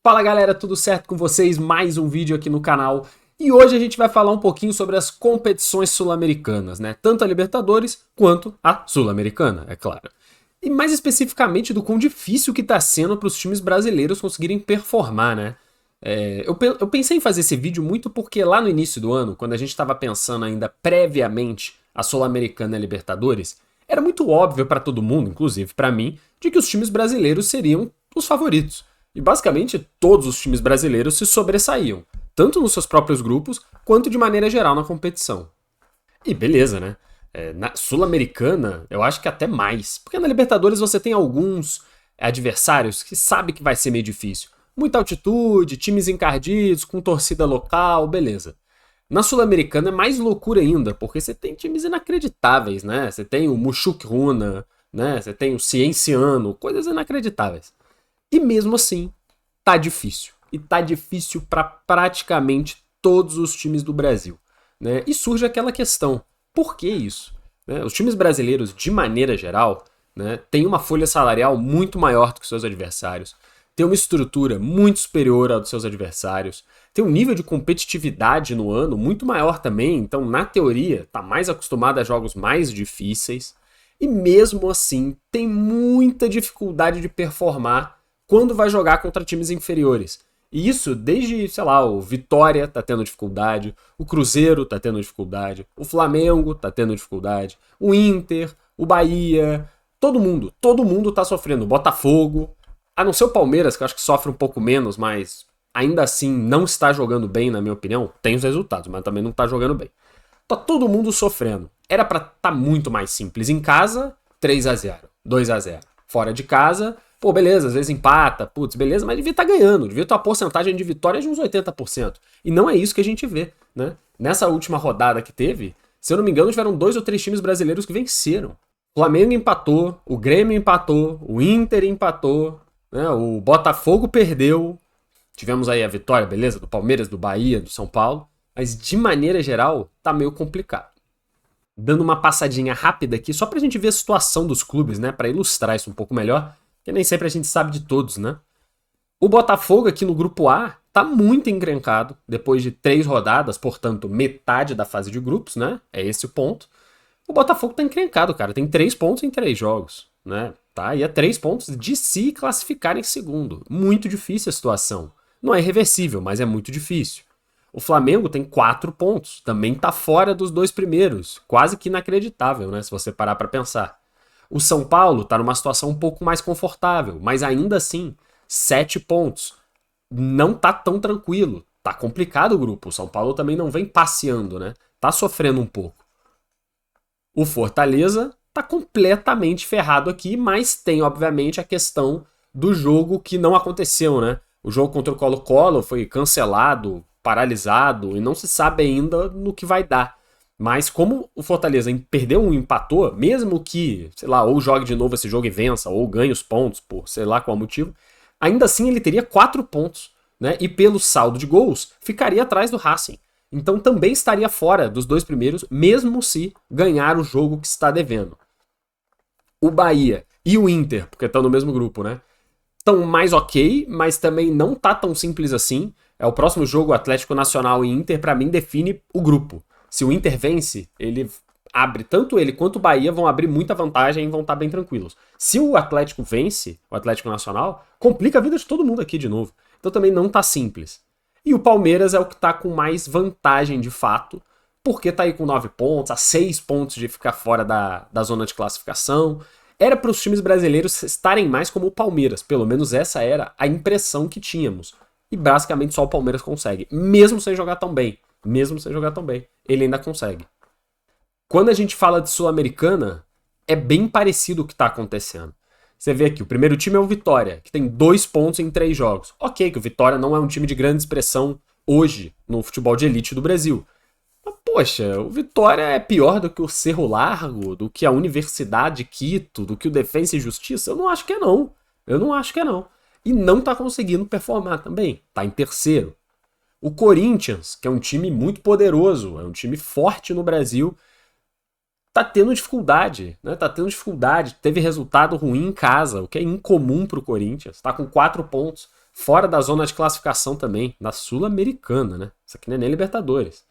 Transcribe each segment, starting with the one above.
Fala galera, tudo certo com vocês? Mais um vídeo aqui no canal. E hoje a gente vai falar um pouquinho sobre as competições sul-americanas, né? Tanto a Libertadores quanto a Sul-Americana, é claro. E mais especificamente do quão difícil que tá sendo para os times brasileiros conseguirem performar, né? Eu pensei em fazer esse vídeo muito porque lá no início do ano, quando a gente estava pensando ainda previamente a Sul-Americana e a Libertadores, era muito óbvio para todo mundo, inclusive para mim, de que os times brasileiros seriam os favoritos. E basicamente todos os times brasileiros se sobressaíam, tanto nos seus próprios grupos, quanto de maneira geral na competição. E beleza, né? Na Sul-Americana, eu acho que até mais. Porque na Libertadores você tem alguns adversários que sabe que vai ser meio difícil. Muita altitude, times encardidos, com torcida local, beleza. Na Sul-Americana é mais loucura ainda, porque você tem times inacreditáveis, né? Você tem o Mushuk Runa, né? Você tem o Cienciano, coisas inacreditáveis. E mesmo assim, tá difícil. E tá difícil para praticamente todos os times do Brasil, né? E surge aquela questão, por que isso? Né? Os times brasileiros, de maneira geral, né, têm uma folha salarial muito maior do que seus adversários, tem uma estrutura muito superior ao dos seus adversários, tem um nível de competitividade no ano muito maior também, então, na teoria, tá mais acostumado a jogos mais difíceis, e mesmo assim, tem muita dificuldade de performar quando vai jogar contra times inferiores. E isso desde, sei lá, o Vitória tá tendo dificuldade, o Cruzeiro tá tendo dificuldade, o Flamengo tá tendo dificuldade, o Inter, o Bahia, todo mundo tá sofrendo. O Botafogo, a não ser o Palmeiras, que eu acho que sofre um pouco menos, mas ainda assim não está jogando bem, na minha opinião. Tem os resultados, mas também não tá jogando bem. Tá todo mundo sofrendo. Era pra tá muito mais simples. Em casa, 3-0, 2-0. Fora de casa, pô, beleza, às vezes empata, putz, beleza, mas devia estar ganhando, devia ter uma porcentagem de vitória de uns 80%. E não é isso que a gente vê, né? Nessa última rodada que teve, se eu não me engano, tiveram 2 ou 3 times brasileiros que venceram. O Flamengo empatou, o Grêmio empatou, o Inter empatou, né? O Botafogo perdeu. Tivemos aí a vitória, beleza, do Palmeiras, do Bahia, do São Paulo. Mas de maneira geral, tá meio complicado. Dando uma passadinha rápida aqui, só pra gente ver a situação dos clubes, né? Pra ilustrar isso um pouco melhor. Porque nem sempre a gente sabe de todos, né? O Botafogo aqui no grupo A tá muito encrencado, depois de 3 rodadas, portanto, metade da fase de grupos, né? É esse o ponto. O Botafogo tá encrencado, cara. Tem 3 pontos em 3 jogos, né? Tá? E é 3 pontos de se classificar em segundo. Muito difícil a situação. Não é irreversível, mas é muito difícil. O Flamengo tem 4 pontos. Também tá fora dos 2 primeiros. Quase que inacreditável, né? Se você parar pra pensar. O São Paulo está numa situação um pouco mais confortável, mas ainda assim, 7 pontos. Não tá tão tranquilo. Tá complicado o grupo. O São Paulo também não vem passeando, né? Tá sofrendo um pouco. O Fortaleza tá completamente ferrado aqui, mas tem, obviamente, a questão do jogo que não aconteceu, né? O jogo contra o Colo-Colo foi cancelado, paralisado, e não se sabe ainda no que vai dar. Mas como o Fortaleza perdeu um empatou, mesmo que, sei lá, ou jogue de novo esse jogo e vença, ou ganhe os pontos, por sei lá qual motivo, ainda assim ele teria 4 pontos, né? E pelo saldo de gols, ficaria atrás do Racing. Então também estaria fora dos 2 primeiros, mesmo se ganhar o jogo que está devendo. O Bahia e o Inter, porque estão no mesmo grupo, né? Estão mais ok, mas também não tá tão simples assim. É o próximo jogo, Atlético Nacional e Inter, pra mim define o grupo. Se o Inter vence, ele abre, tanto ele quanto o Bahia vão abrir muita vantagem e vão estar bem tranquilos. Se o Atlético vence, o Atlético Nacional, complica a vida de todo mundo aqui de novo. Então também não tá simples. E o Palmeiras é o que tá com mais vantagem de fato, porque tá aí com 9 pontos, a 6 pontos de ficar fora da zona de classificação. Era para os times brasileiros estarem mais como o Palmeiras, pelo menos essa era a impressão que tínhamos. E basicamente só o Palmeiras consegue, mesmo sem jogar tão bem. Mesmo sem jogar tão bem, ele ainda consegue. Quando a gente fala de Sul-Americana, é bem parecido o que está acontecendo. Você vê aqui, o primeiro time é o Vitória, que tem 2 pontos em 3 jogos. Ok, que o Vitória não é um time de grande expressão hoje no futebol de elite do Brasil. Mas, poxa, o Vitória é pior do que o Cerro Largo, do que a Universidade de Quito, do que o Defensa e Justiça? Eu não acho que é não. Eu não acho que é não. E não está conseguindo performar também. Está em terceiro. O Corinthians, que é um time muito poderoso, é um time forte no Brasil, tá tendo dificuldade, né? Tá tendo dificuldade, teve resultado ruim em casa, o que é incomum pro Corinthians. Tá com 4 pontos, fora da zona de classificação também, da Sul-Americana, né? Isso aqui não é nem Libertadores.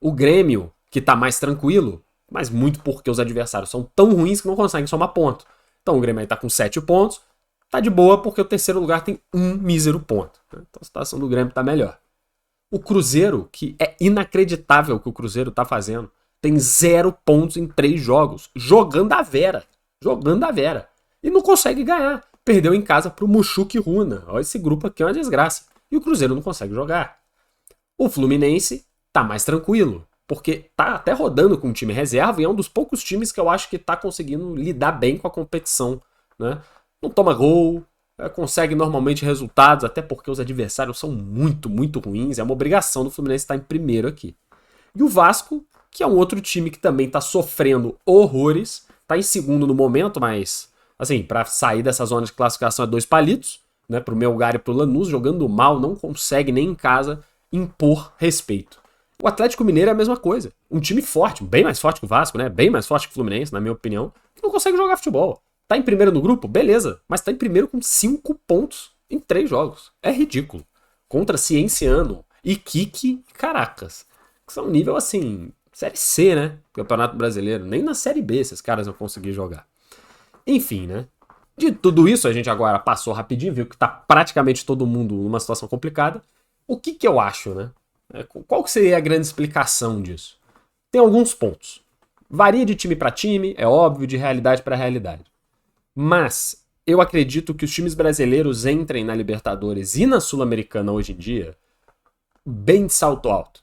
O Grêmio, que tá mais tranquilo, mas muito porque os adversários são tão ruins que não conseguem somar ponto. Então o Grêmio aí tá com 7 pontos, tá de boa porque o terceiro lugar tem um mísero ponto. Então a situação do Grêmio tá melhor. O Cruzeiro, que é inacreditável o que o Cruzeiro tá fazendo, tem 0 pontos em 3 jogos, jogando a vera. Jogando a vera. E não consegue ganhar. Perdeu em casa pro Mushuc Runa. Olha, esse grupo aqui é uma desgraça. E o Cruzeiro não consegue jogar. O Fluminense tá mais tranquilo, porque tá até rodando com o time reserva e é um dos poucos times que eu acho que tá conseguindo lidar bem com a competição, né? Não toma gol, consegue normalmente resultados, até porque os adversários são muito, muito ruins. É uma obrigação do Fluminense estar em primeiro aqui. E o Vasco, que é um outro time que também tá sofrendo horrores, tá em segundo no momento, mas, assim, pra sair dessa zona de classificação é 2 palitos, né? Pro Melgar e pro Lanús, jogando mal, não consegue nem em casa impor respeito. O Atlético Mineiro é a mesma coisa. Um time forte, bem mais forte que o Vasco, né? Bem mais forte que o Fluminense, na minha opinião, que não consegue jogar futebol. Tá em primeiro no grupo? Beleza. Mas tá em primeiro com 5 pontos em 3 jogos. É ridículo. Contra Cienciano, Iquique e Caracas. Que são nível, assim, Série C, né? Campeonato Brasileiro. Nem na Série B esses caras vão conseguir jogar. Enfim, né? De tudo isso, a gente agora passou rapidinho, viu que tá praticamente todo mundo numa situação complicada. O que eu acho, né? Qual que seria a grande explicação disso? Tem alguns pontos. Varia de time para time, é óbvio, de realidade para realidade. Mas eu acredito que os times brasileiros entrem na Libertadores e na Sul-Americana hoje em dia bem de salto alto.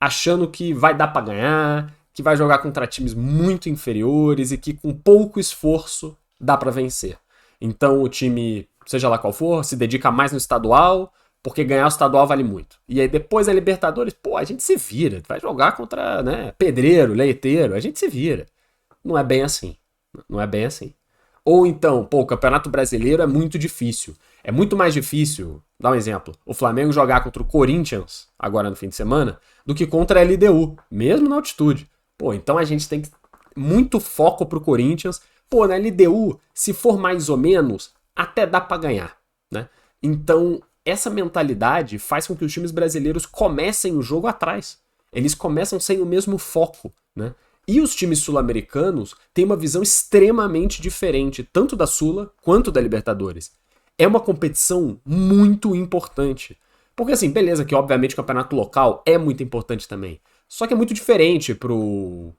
Achando que vai dar para ganhar, que vai jogar contra times muito inferiores e que com pouco esforço dá para vencer. Então o time, seja lá qual for, se dedica mais no estadual, porque ganhar o estadual vale muito. E aí depois a Libertadores, pô, a gente se vira. Vai jogar contra, né, pedreiro, leiteiro, a gente se vira. Não é bem assim. Não é bem assim. Ou então, pô, o Campeonato Brasileiro é muito difícil. É muito mais difícil, dá um exemplo, o Flamengo jogar contra o Corinthians, agora no fim de semana, do que contra a LDU, mesmo na altitude. Pô, então a gente tem muito foco pro Corinthians. Pô, na LDU, se for mais ou menos, até dá pra ganhar, né? Então, essa mentalidade faz com que os times brasileiros comecem o jogo atrás. Eles começam sem o mesmo foco, né? E os times sul-americanos têm uma visão extremamente diferente, tanto da Sula quanto da Libertadores. É uma competição muito importante. Porque assim, beleza que obviamente o campeonato local é muito importante também. Só que é muito diferente pro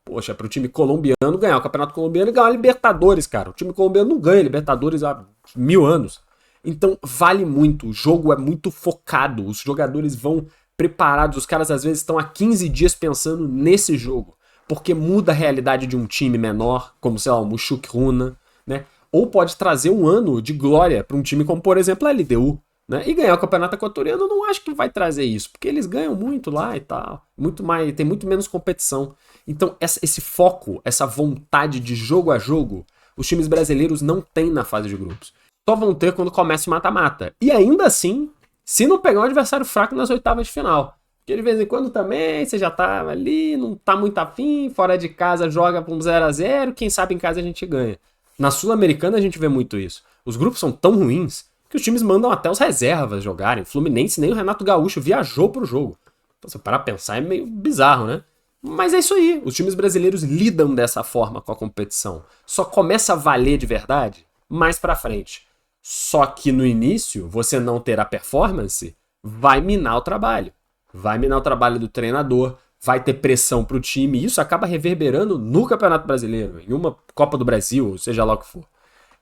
time colombiano ganhar o campeonato colombiano e ganhar a Libertadores, cara. O time colombiano não ganha Libertadores há 1000 anos. Então vale muito, o jogo é muito focado, os jogadores vão preparados, os caras às vezes estão há 15 dias pensando nesse jogo, porque muda a realidade de um time menor, como sei lá, o Mushuc Runa, né? Ou pode trazer um ano de glória para um time como, por exemplo, a LDU, né? E ganhar o Campeonato Equatoriano eu não acho que vai trazer isso, porque eles ganham muito lá e tal, muito mais, tem muito menos competição. Então esse foco, essa vontade de jogo a jogo, os times brasileiros não têm na fase de grupos. Só vão ter quando começa o mata-mata. E ainda assim, se não pegar um adversário fraco nas oitavas de final. Porque de vez em quando também você já tá ali, não tá muito afim, fora de casa joga pra um 0x0, quem sabe em casa a gente ganha. Na Sul-Americana a gente vê muito isso. Os grupos são tão ruins que os times mandam até os reservas jogarem. O Fluminense nem o Renato Gaúcho viajou pro jogo. Então, se parar pra pensar, é meio bizarro, né? Mas é isso aí. Os times brasileiros lidam dessa forma com a competição. Só começa a valer de verdade mais pra frente. Só que no início, você não ter a performance vai minar o trabalho. Vai minar o trabalho do treinador, vai ter pressão pro time, e isso acaba reverberando no Campeonato Brasileiro, em uma Copa do Brasil, seja lá o que for.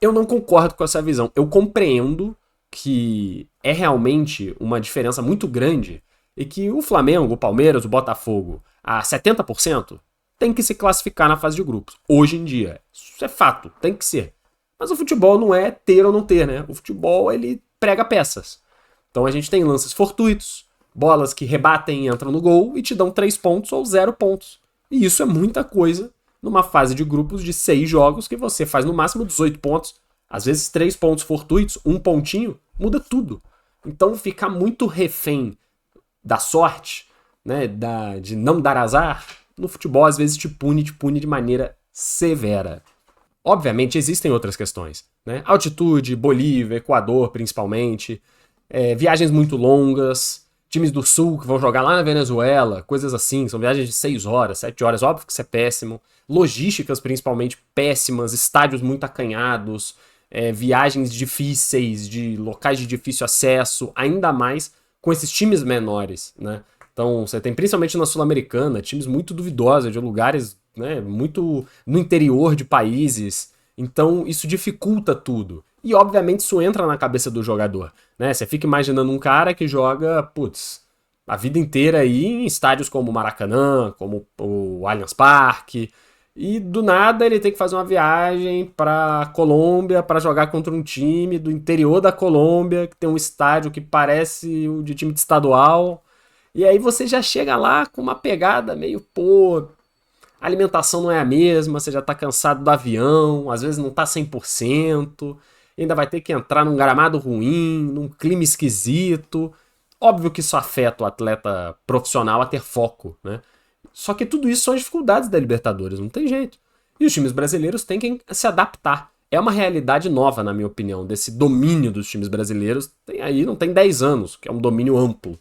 Eu não concordo com essa visão. Eu compreendo que é realmente uma diferença muito grande e que o Flamengo, o Palmeiras, o Botafogo, a 70%, tem que se classificar na fase de grupos. Hoje em dia. Isso é fato, tem que ser. Mas o futebol não é ter ou não ter, né? O futebol, ele prega peças. Então a gente tem lances fortuitos, bolas que rebatem e entram no gol e te dão 3 pontos ou 0 pontos. E isso é muita coisa numa fase de grupos de 6 jogos que você faz no máximo 18 pontos. Às vezes 3 pontos fortuitos, 1 pontinho, muda tudo. Então ficar muito refém da sorte, né, de não dar azar, no futebol às vezes te pune de maneira severa. Obviamente existem outras questões, né? Altitude, Bolívia, Equador principalmente. viagens muito longas, times do Sul que vão jogar lá na Venezuela, coisas assim, são viagens de 6 horas, 7 horas, óbvio que isso é péssimo. Logísticas principalmente péssimas, estádios muito acanhados, viagens difíceis, de locais de difícil acesso, ainda mais com esses times menores, né? Então você tem principalmente na Sul-Americana, times muito duvidosos, de lugares, né, muito no interior de países, então isso dificulta tudo. E obviamente isso entra na cabeça do jogador, né? Você fica imaginando um cara que joga, putz, a vida inteira aí em estádios como o Maracanã, como o Allianz Parque, e do nada ele tem que fazer uma viagem para Colômbia para jogar contra um time do interior da Colômbia, que tem um estádio que parece o de time de estadual. E aí você já chega lá com uma pegada meio, pô, a alimentação não é a mesma, você já tá cansado do avião, às vezes não tá 100%, ainda vai ter que entrar num gramado ruim, num clima esquisito. Óbvio que isso afeta o atleta profissional a ter foco, né? Só que tudo isso são as dificuldades da Libertadores, não tem jeito. E os times brasileiros têm que se adaptar. É uma realidade nova, na minha opinião, desse domínio dos times brasileiros. Tem aí, não tem 10 anos, que é um domínio amplo.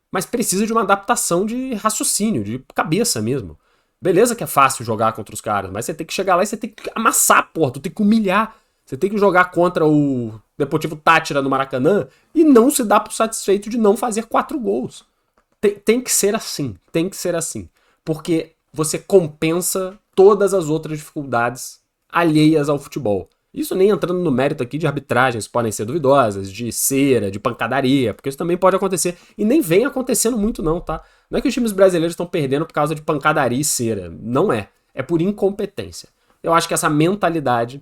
Mas precisa de uma adaptação de raciocínio, de cabeça mesmo. Beleza que é fácil jogar contra os caras, mas você tem que chegar lá e você tem que amassar, porra, tu tem que humilhar. Você tem que jogar contra o Deportivo Táchira no Maracanã e não se dar por satisfeito de não fazer 4 gols. Tem que ser assim, tem que ser assim. Porque você compensa todas as outras dificuldades alheias ao futebol. Isso nem entrando no mérito aqui de arbitragens que podem ser duvidosas, de cera, de pancadaria, porque isso também pode acontecer. E nem vem acontecendo muito não, tá? Não é que os times brasileiros estão perdendo por causa de pancadaria e cera. Não é. É por incompetência. Eu acho que essa mentalidade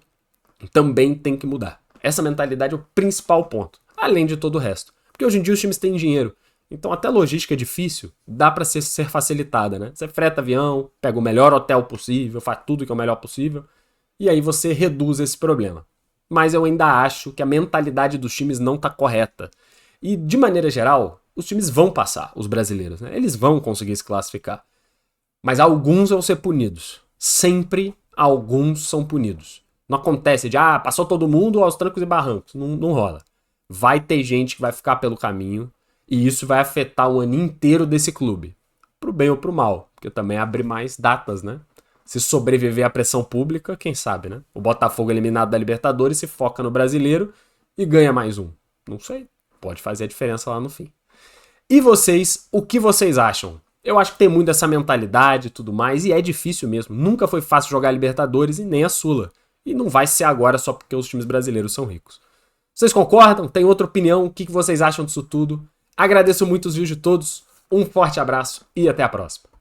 também tem que mudar. Essa mentalidade é o principal ponto. Além de todo o resto. Porque hoje em dia os times têm dinheiro. Então até logística é difícil, dá pra ser facilitada, né? Você freta avião, pega o melhor hotel possível, faz tudo que é o melhor possível, e aí você reduz esse problema. Mas eu ainda acho que a mentalidade dos times não tá correta. E de maneira geral, os times vão passar, os brasileiros, né? Eles vão conseguir se classificar. Mas alguns vão ser punidos. Sempre alguns são punidos. Não acontece de, passou todo mundo aos trancos e barrancos. Não rola. Vai ter gente que vai ficar pelo caminho. E isso vai afetar o ano inteiro desse clube. Pro bem ou pro mal. Porque também abre mais datas, né? Se sobreviver à pressão pública, quem sabe, né? O Botafogo eliminado da Libertadores se foca no brasileiro e ganha mais um. Não sei. Pode fazer a diferença lá no fim. E vocês, o que vocês acham? Eu acho que tem muito essa mentalidade e tudo mais. E é difícil mesmo. Nunca foi fácil jogar a Libertadores e nem a Sula. E não vai ser agora só porque os times brasileiros são ricos. Vocês concordam? Tem outra opinião? O que vocês acham disso tudo? Agradeço muito os views de todos, um forte abraço e até a próxima.